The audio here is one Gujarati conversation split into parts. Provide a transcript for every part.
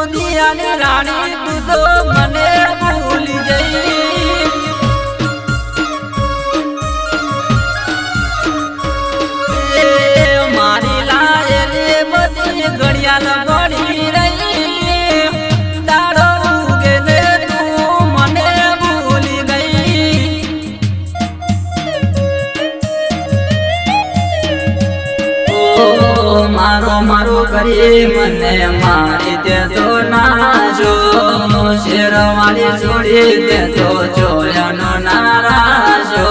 દુનિયાની રાણી તું તો મને ભૂલી ગઈ મારી લાયે બધી ઘડિયાળ ગણી રહી તારો ઉગે ને તું મને ભૂલી ગઈ મારો મારો કરી મને મારી તે તો નાજો શેરવાળી છોડી તે તો જોયાનો નારાજો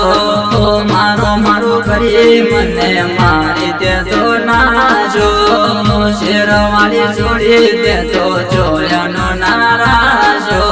મારો મારો કરી મને મારી તે તો નાજો શેરવાળી છોડી તે તો જોયાનો નારાજો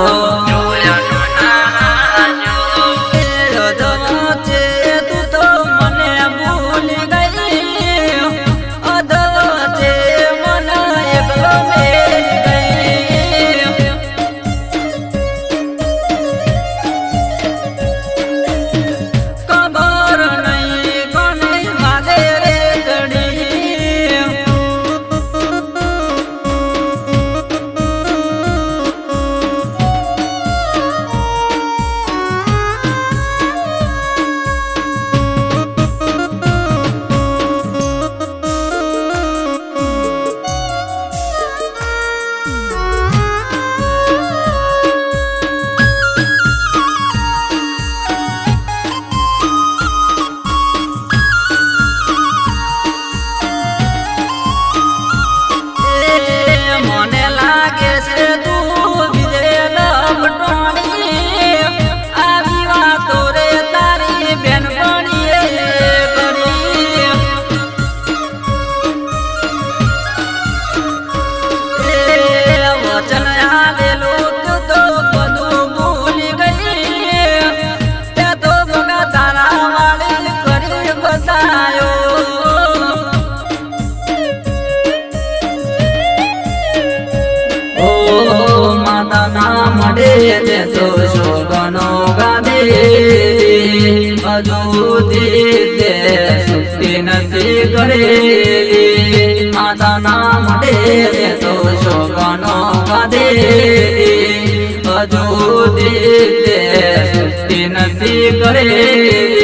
મળે તો શોભનો ગાદે અજોતી તે સુક્તિ નથી કરેલી માતા ના મળે તો શોભનો ગાદે અજોતી તે સુક્તિ નથી કરેલી